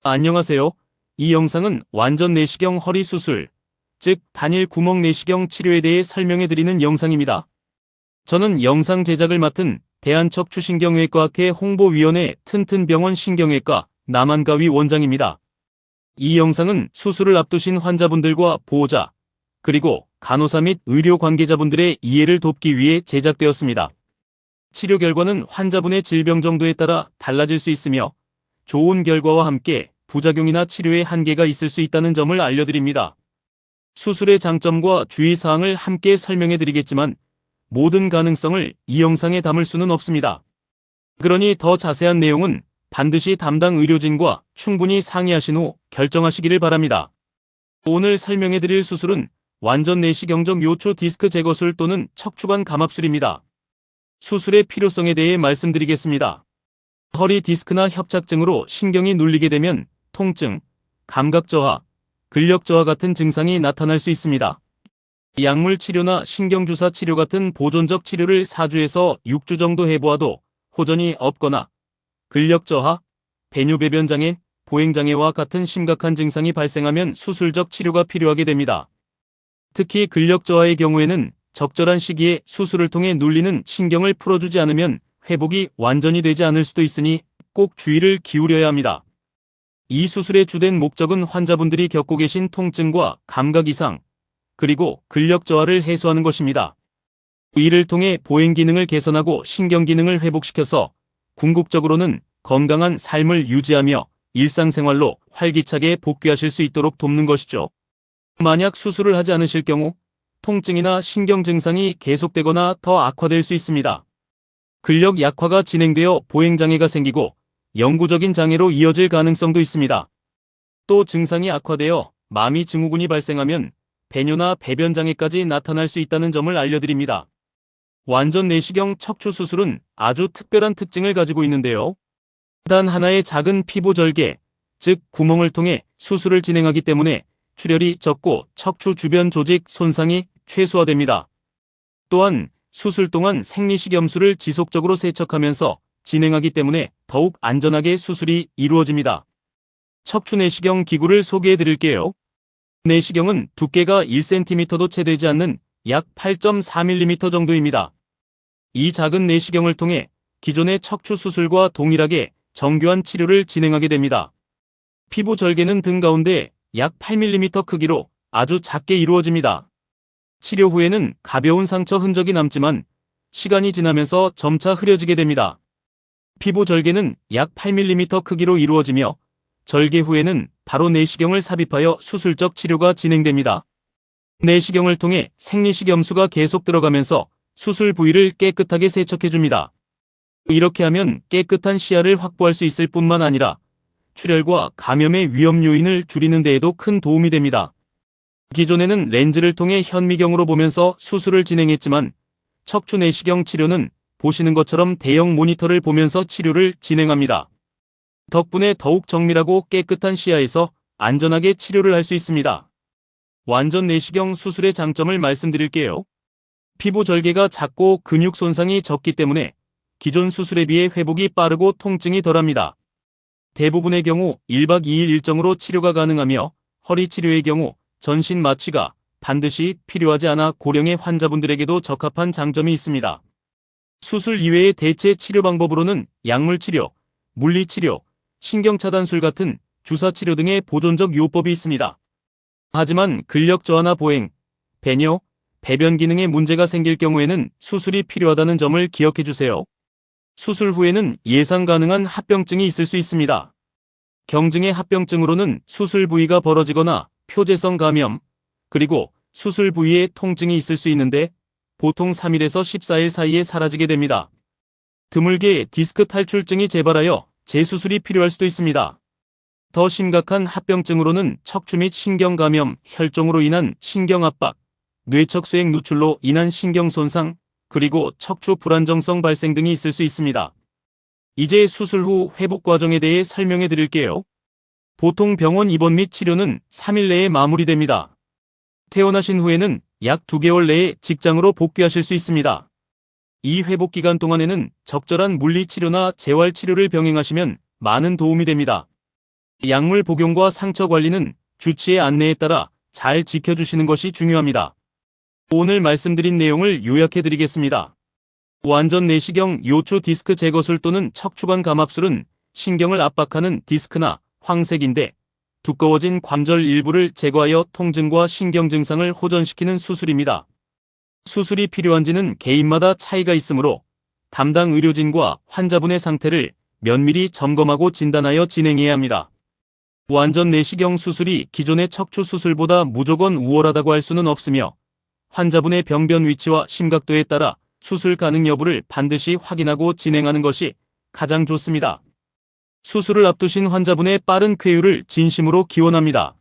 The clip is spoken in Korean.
안녕하세요. 이 영상은 완전 내시경 허리 수술, 즉 단일 구멍 내시경 치료에 대해 설명해 드리는 영상입니다. 저는 영상 제작을 맡은 대한척추신경외과학회 홍보위원회 튼튼병원 신경외과 남한가위 원장입니다. 이 영상은 수술을 앞두신 환자분들과 보호자, 그리고 간호사 및 의료 관계자분들의 이해를 돕기 위해 제작되었습니다. 치료 결과는 환자분의 질병 정도에 따라 달라질 수 있으며 좋은 결과와 함께 부작용이나 치료에 한계가 있을 수 있다는 점을 알려드립니다. 수술의 장점과 주의사항을 함께 설명해 드리겠지만 모든 가능성을 이 영상에 담을 수는 없습니다. 그러니 더 자세한 내용은 반드시 담당 의료진과 충분히 상의하신 후 결정하시기를 바랍니다. 오늘 설명해 드릴 수술은 완전 내시경적 요추 디스크 제거술 또는 척추관 감압술입니다. 수술의 필요성에 대해 말씀드리겠습니다. 허리 디스크나 협착증으로 신경이 눌리게 되면 통증, 감각 저하, 근력 저하 같은 증상이 나타날 수 있습니다. 약물 치료나 신경주사 치료 같은 보존적 치료를 4주에서 6주 정도 해보아도 호전이 없거나 근력 저하, 배뇨배변 장애, 보행 장애와 같은 심각한 증상이 발생하면 수술적 치료가 필요하게 됩니다. 특히 근력 저하의 경우에는 적절한 시기에 수술을 통해 눌리는 신경을 풀어주지 않으면 회복이 완전히 되지 않을 수도 있으니 꼭 주의를 기울여야 합니다. 이 수술의 주된 목적은 환자분들이 겪고 계신 통증과 감각 이상, 그리고 근력 저하를 해소하는 것입니다. 이를 통해 보행 기능을 개선하고 신경 기능을 회복시켜서 궁극적으로는 건강한 삶을 유지하며 일상생활로 활기차게 복귀하실 수 있도록 돕는 것이죠. 만약 수술을 하지 않으실 경우 통증이나 신경 증상이 계속되거나 더 악화될 수 있습니다. 근력 약화가 진행되어 보행장애가 생기고 영구적인 장애로 이어질 가능성도 있습니다. 또 증상이 악화되어 마미 증후군이 발생하면 배뇨나 배변 장애까지 나타날 수 있다는 점을 알려드립니다. 완전 내시경 척추 수술은 아주 특별한 특징을 가지고 있는데요. 단 하나의 작은 피부 절개, 즉 구멍을 통해 수술을 진행하기 때문에 출혈이 적고 척추 주변 조직 손상이 최소화됩니다. 또한 수술 동안 생리식염수를 지속적으로 세척하면서 진행하기 때문에 더욱 안전하게 수술이 이루어집니다. 척추 내시경 기구를 소개해 드릴게요. 내시경은 두께가 1cm도 채 되지 않는 약 8.4mm 정도입니다. 이 작은 내시경을 통해 기존의 척추 수술과 동일하게 정교한 치료를 진행하게 됩니다. 피부 절개는 등 가운데 약 8mm 크기로 아주 작게 이루어집니다. 치료 후에는 가벼운 상처 흔적이 남지만 시간이 지나면서 점차 흐려지게 됩니다. 피부 절개는 약 8mm 크기로 이루어지며 절개 후에는 바로 내시경을 삽입하여 수술적 치료가 진행됩니다. 내시경을 통해 생리식염수가 계속 들어가면서 수술 부위를 깨끗하게 세척해줍니다. 이렇게 하면 깨끗한 시야를 확보할 수 있을 뿐만 아니라 출혈과 감염의 위험 요인을 줄이는 데에도 큰 도움이 됩니다. 기존에는 렌즈를 통해 현미경으로 보면서 수술을 진행했지만 척추 내시경 치료는 보시는 것처럼 대형 모니터를 보면서 치료를 진행합니다. 덕분에 더욱 정밀하고 깨끗한 시야에서 안전하게 치료를 할 수 있습니다. 완전 내시경 수술의 장점을 말씀드릴게요. 피부 절개가 작고 근육 손상이 적기 때문에 기존 수술에 비해 회복이 빠르고 통증이 덜합니다. 대부분의 경우 1박 2일 일정으로 치료가 가능하며 허리 치료의 경우 전신 마취가 반드시 필요하지 않아 고령의 환자분들에게도 적합한 장점이 있습니다. 수술 이외의 대체 치료 방법으로는 약물 치료, 물리 치료, 신경차단술 같은 주사 치료 등의 보존적 요법이 있습니다. 하지만 근력 저하나 보행, 배뇨, 배변 기능에 문제가 생길 경우에는 수술이 필요하다는 점을 기억해 주세요. 수술 후에는 예상 가능한 합병증이 있을 수 있습니다. 경증의 합병증으로는 수술 부위가 벌어지거나 표재성 감염, 그리고 수술 부위에 통증이 있을 수 있는데 보통 3일에서 14일 사이에 사라지게 됩니다. 드물게 디스크 탈출증이 재발하여 재수술이 필요할 수도 있습니다. 더 심각한 합병증으로는 척추 및 신경 감염, 혈종으로 인한 신경 압박, 뇌척 수액 누출로 인한 신경 손상, 그리고 척추 불안정성 발생 등이 있을 수 있습니다. 이제 수술 후 회복 과정에 대해 설명해 드릴게요. 보통 병원 입원 및 치료는 3일 내에 마무리됩니다. 퇴원하신 후에는 약 2개월 내에 직장으로 복귀하실 수 있습니다. 이 회복 기간 동안에는 적절한 물리치료나 재활치료를 병행하시면 많은 도움이 됩니다. 약물 복용과 상처 관리는 주치의 안내에 따라 잘 지켜주시는 것이 중요합니다. 오늘 말씀드린 내용을 요약해 드리겠습니다. 완전 내시경 요초 디스크 제거술 또는 척추관 감압술은 신경을 압박하는 디스크나 황색인대, 두꺼워진 관절 일부를 제거하여 통증과 신경 증상을 호전시키는 수술입니다. 수술이 필요한지는 개인마다 차이가 있으므로 담당 의료진과 환자분의 상태를 면밀히 점검하고 진단하여 진행해야 합니다. 완전 내시경 수술이 기존의 척추 수술보다 무조건 우월하다고 할 수는 없으며 환자분의 병변 위치와 심각도에 따라 수술 가능 여부를 반드시 확인하고 진행하는 것이 가장 좋습니다. 수술을 앞두신 환자분의 빠른 쾌유를 진심으로 기원합니다.